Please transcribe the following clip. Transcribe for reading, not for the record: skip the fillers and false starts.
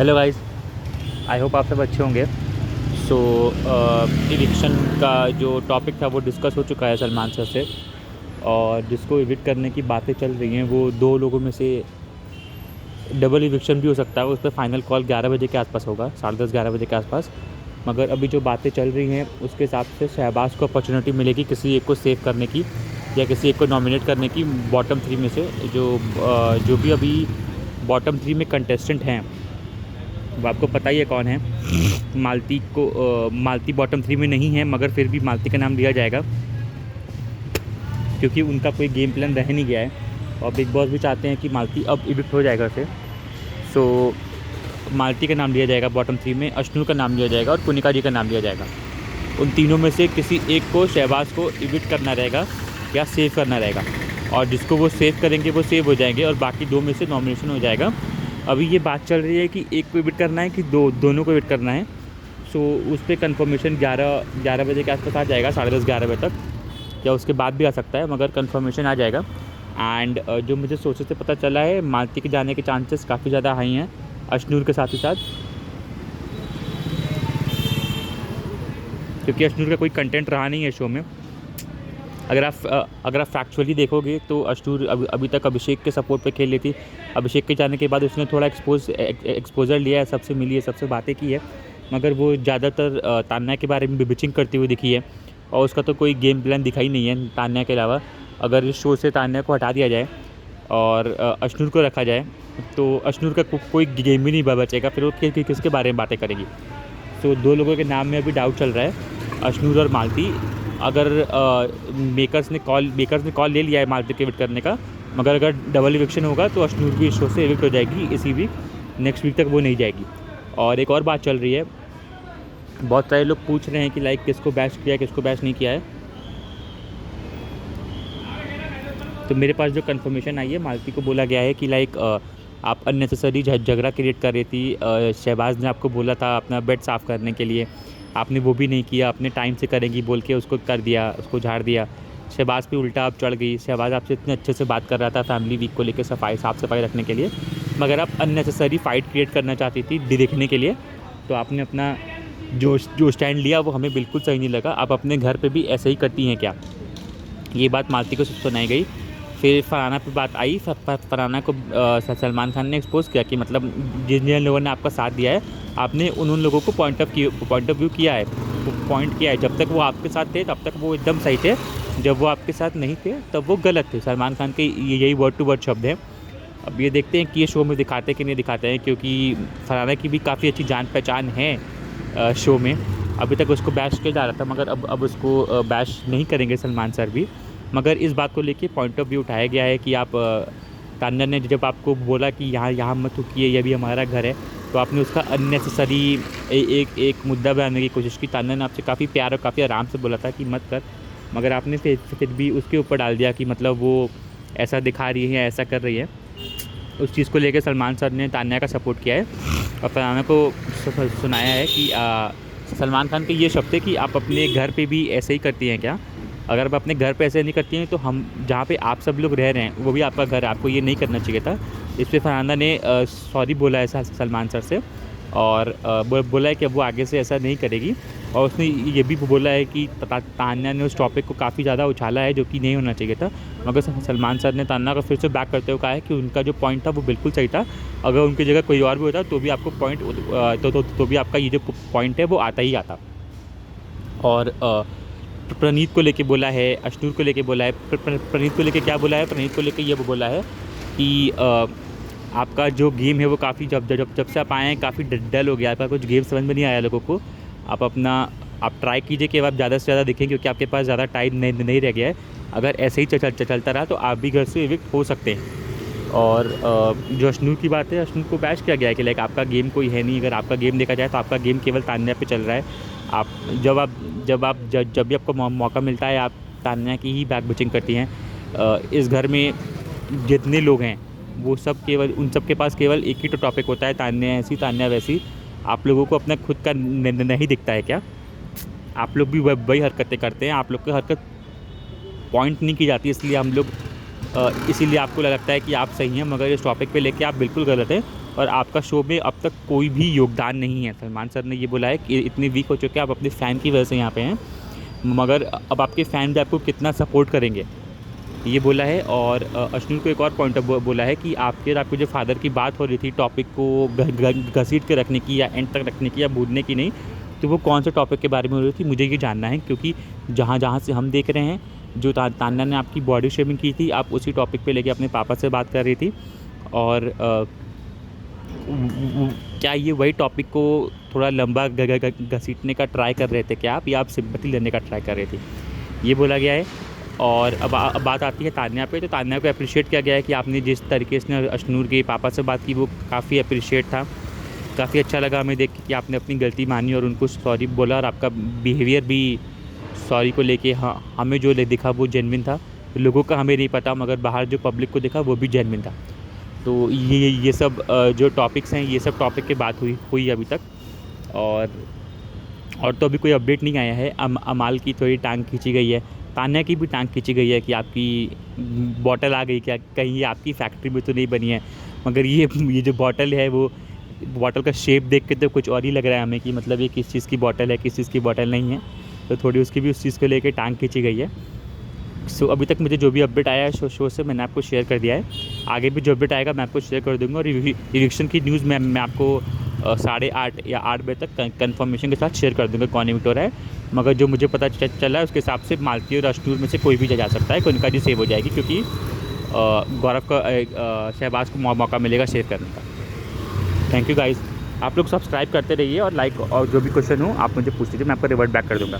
Hello guys, I hope आप सब अच्छे होंगे। सो इविक्शन का जो टॉपिक था वो डिस्कस हो चुका है सलमान सर से। और जिसको इविक्ट करने की बातें चल रही हैं वो दो लोगों में से डबल इविक्शन भी हो सकता है। उस पर फाइनल कॉल 11 बजे के आसपास होगा, 10:30-11 बजे के आसपास। मगर अभी जो बातें चल रही हैं उसके हिसाब से शहबाज को अपॉर्चुनिटी मिलेगी किसी एक को सेव करने की या किसी एक को नॉमिनेट करने की बॉटम 3 में से। जो भी अभी बॉटम 3 में कंटेस्टेंट हैं वो आपको पता ही है कौन है। मालती बॉटम 3 में नहीं है, मगर फिर भी मालती का नाम लिया जाएगा क्योंकि उनका कोई गेम प्लान रह नहीं गया है और बिग बॉस भी चाहते हैं कि मालती अब इविक्ट हो जाएगा उसे। सो मालती का नाम लिया जाएगा बॉटम 3 में, अश्नू का नाम लिया जाएगा और कुनिका जी का नाम लिया जाएगा। उन तीनों में से किसी एक को शहबाज को इविक्ट करना रहेगा या सेव करना रहेगा, और जिसको वो सेव करेंगे वो सेव हो जाएंगे और बाकी दो में से नॉमिनेशन हो जाएगा। अभी ये बात चल रही है कि एक को इविक्ट करना है कि दोनों को इविक्ट करना है। सो उस पर कन्फर्मेशन 11 बजे के आसपास आ जाएगा, 10:30-11 बजे तक, या उसके बाद भी आ सकता है, मगर कन्फर्मेशन आ जाएगा। एंड जो मुझे सोचे से पता चला है, मालती के जाने के चांसेस काफ़ी ज़्यादा हाई हैं अश्नूर के साथ ही साथ, क्योंकि अश्नूर का कोई कंटेंट रहा नहीं है शो में। अगर आप फैक्चुअली देखोगे तो अश्नूर अभी तक अभिषेक के सपोर्ट पे खेल रही थी। अभिषेक के जाने के बाद उसने थोड़ा एक्सपोजर लिया है, सबसे मिली है, सबसे बातें की है, मगर वो ज़्यादातर तान्या के बारे में भी बिचिंग करती हुई दिखी है और उसका तो कोई गेम प्लान दिखाई नहीं है तान्या के अलावा। अगर इस शो से तान्या को हटा दिया जाए और अश्नूर को रखा जाए तो अश्नूर का कोई गेम ही नहीं बचेगा, फिर वो किसके बारे में बातें करेगी। तो दो लोगों के नाम में अभी डाउट चल रहा है, अश्नूर और मालती। अगर मेकर्स ने कॉल ले लिया है मालती को इविक्ट करने का, मगर अगर डबल इविक्शन होगा तो अश्नूर भी इस शो से इविक्ट हो जाएगी इसी वीक, नेक्स्ट वीक तक वो नहीं जाएगी। और एक और बात चल रही है, बहुत सारे लोग पूछ रहे हैं कि लाइक किसको बैश किया है, किसको बैश नहीं किया है। तो मेरे पास जो कंफर्मेशन आई है, मालती को बोला गया है कि लाइक आप अननेसेसरी झगड़ा क्रिएट कर रही थी। शहबाज ने आपको बोला था अपना बेड साफ़ करने के लिए, आपने वो भी नहीं किया, अपने टाइम से करेंगी बोल के उसको कर दिया, उसको झाड़ दिया। शहबाज पे उल्टा आप चढ़ गई। शहबाज आपसे इतने अच्छे से बात कर रहा था फैमिली वीक को लेकर, साफ़ सफाई रखने के लिए, मगर आप अननेसेसरी फ़ाइट क्रिएट करना चाहती थी दिखने के लिए। तो आपने अपना जो स्टैंड लिया वो हमें बिल्कुल सही नहीं लगा। आप अपने घर पे भी ऐसे ही करती हैं क्या? ये बात मालती को सुनाई गई। फिर फरहाना पे बात आई। फरहाना को सलमान खान ने एक्सपोज किया कि मतलब जिन जिन लोगों ने आपका साथ दिया है आपने उन लोगों को पॉइंट ऑफ व्यू किया है, पॉइंट किया है। जब तक वो आपके साथ थे तब तक वो एकदम सही थे, जब वो आपके साथ नहीं थे तब वो गलत थे। सलमान खान के यही वर्ड टू वर्ड शब्द हैं। अब ये देखते हैं कि ये शो में दिखाते कि नहीं दिखाते हैं, क्योंकि फरहाना की भी काफ़ी अच्छी जान पहचान है शो में। अभी तक उसको बैश किया जा रहा था, मगर अब उसको बैश नहीं करेंगे सलमान सर भी। मगर इस बात को लेके पॉइंट ऑफ व्यू उठाया गया है कि आप तान्या ने जब आपको बोला कि यहाँ मत रुकिए, ये भी हमारा घर है, तो आपने उसका अननेसेसरी एक मुद्दा बनाने की कोशिश की। तान्या ने आपसे काफ़ी प्यार और काफ़ी आराम से बोला था कि मत कर, मगर आपने फिर भी उसके ऊपर डाल दिया कि मतलब वो ऐसा दिखा रही है, ऐसा कर रही है। उस चीज़ को लेकर सलमान सर ने तान्या का सपोर्ट किया है और फरहाना को सुनाया है कि सलमान खान के ये शब्द है कि आप अपने घर पे भी ऐसे ही करती हैं क्या? अगर आप अपने घर पे ऐसे नहीं करती हैं तो हम जहाँ पे आप सब लोग रह रहे हैं वो भी आपका घर है, आपको ये नहीं करना चाहिए था। इस पर फरहाना ने सॉरी बोला है सलमान सर से, और बोला है कि अब वो आगे से ऐसा नहीं करेगी। और उसने ये भी बोला है कि तान्या ने उस टॉपिक को काफ़ी ज़्यादा उछाला है जो कि नहीं होना चाहिए था, मगर सलमान सर ने तान्या को फिर से बैक करते हुए कहा है कि उनका जो पॉइंट था वो बिल्कुल सही था। अगर उनकी जगह कोई और भी होता तो भी आपको पॉइंट तो भी आपका ये जो पॉइंट है वो आता ही आता। और प्रणीत को लेके बोला है, अश्नूर को लेके बोला है। प्रणीत को लेके क्या बोला है? प्रणीत को लेके ये बोला है कि आपका जो गेम है वो काफ़ी जब से आप आए हैं काफ़ी डल हो गया, आपका कुछ गेम समझ में नहीं आया लोगों को। आप ट्राई कीजिए कि आप ज़्यादा से ज़्यादा दिखें, क्योंकि आपके पास ज़्यादा टाइम नहीं रह गया है। अगर ऐसे ही चलता रहा तो आप भी घर से इविक्ट हो सकते हैं। और जो अश्नूर की बात है, अश्नूर को बैश किया गया है कि लाइक आपका गेम कोई है नहीं। अगर आपका गेम देखा जाए तो आपका गेम केवल तान्या पे चल रहा है। आप जब भी आपको मौका मिलता है आप तान्या की ही बैक बिचिंग करती हैं। इस घर में जितने लोग हैं वो सब केवल उन सब के पास केवल एक ही तो टॉपिक होता है, तान्या ऐसी तान्या वैसी। आप लोगों को अपना खुद का नहीं दिखता है क्या? आप लोग भी वही हरकतें करते हैं, आप लोग की हरकत पॉइंट नहीं की जाती, इसलिए हम लोग इसीलिए आपको लगता है कि आप सही हैं, मगर इस टॉपिक पे लेके आप बिल्कुल गलत हैं। और आपका शो में अब तक कोई भी योगदान नहीं है। सलमान सर ने ये बोला है कि इतने वीक हो चुके हैं आप अपने फ़ैन की वजह से यहाँ पे हैं, मगर अब आपके फ़ैन भी आपको कितना सपोर्ट करेंगे, ये बोला है। और अश्नुर को एक और पॉइंट बोला है कि आपके जो फादर की बात हो रही थी टॉपिक को घसीट के रखने की या एंड तक रखने की या भूलने की नहीं, तो वो कौन से टॉपिक के बारे में हो रही थी मुझे ये जानना है, क्योंकि जहाँ से हम देख रहे हैं जो तान्या ने आपकी बॉडी शेमिंग की थी, आप उसी टॉपिक पे लेके अपने पापा से बात कर रही थी। और क्या ये वही टॉपिक को थोड़ा लंबा घसीटने का ट्राई कर रहे थे क्या आप, या आप सिंपैथी लेने का ट्राई कर रहे थे, ये बोला गया है। और अब बात आती है तान्या पे, तो तान्या को अप्रिशिएट किया गया है कि आपने जिस तरीके से अश्नूर के पापा से बात की वो काफ़ी अप्रिशिएट था, काफ़ी अच्छा लगा हमें देख के कि आपने अपनी गलती मानी और उनको सॉरी बोला, और आपका बिहेवियर भी सॉरी को लेके हमें जो दिखा वो जेन्युइन था। लोगों का हमें नहीं पता, मगर बाहर जो पब्लिक को दिखा वो भी जेन्युइन था। तो ये सब जो टॉपिक्स हैं, ये सब टॉपिक की बात हुई अभी तक। और तो अभी कोई अपडेट नहीं आया है। अमाल की थोड़ी टांग खींची गई है, तान्या की भी टांग खींची गई है कि आपकी बॉटल आ गई क्या, कहीं ये आपकी फैक्ट्री में तो नहीं बनी है। मगर ये जो बॉटल है, वो बॉटल का शेप देख के तो कुछ और ही लग रहा है हमें कि मतलब ये किस चीज़ की बॉटल है, किस चीज़ की बॉटल नहीं है। तो थोड़ी उसकी भी उस चीज़ को लेके टांग खींची गई है। सो अभी तक मुझे जो भी अपडेट आया है शो से मैंने आपको शेयर कर दिया है। आगे भी जो अपडेट आएगा मैं आपको शेयर कर दूँगा। और इविक्शन की न्यूज़ मैं आपको 8:30 या 8 बजे तक कंफर्मेशन के साथ शेयर कर दूँगा कौन इविक्टर है। मगर जो मुझे पता चला है उसके हिसाब से मालती और अश्नूर में से कोई भी जा सकता है, उनका भी सेव हो जाएगी, क्योंकि गौरव का शहबाज़ को मौका मिलेगा शेयर करने का। थैंक यू गाइज़, आप लोग सब्सक्राइब करते रहिए और लाइक, और जो भी क्वेश्चन हो आप मुझे पूछ लीजिए, मैं आपको रिवर्ट बैक कर दूँगा।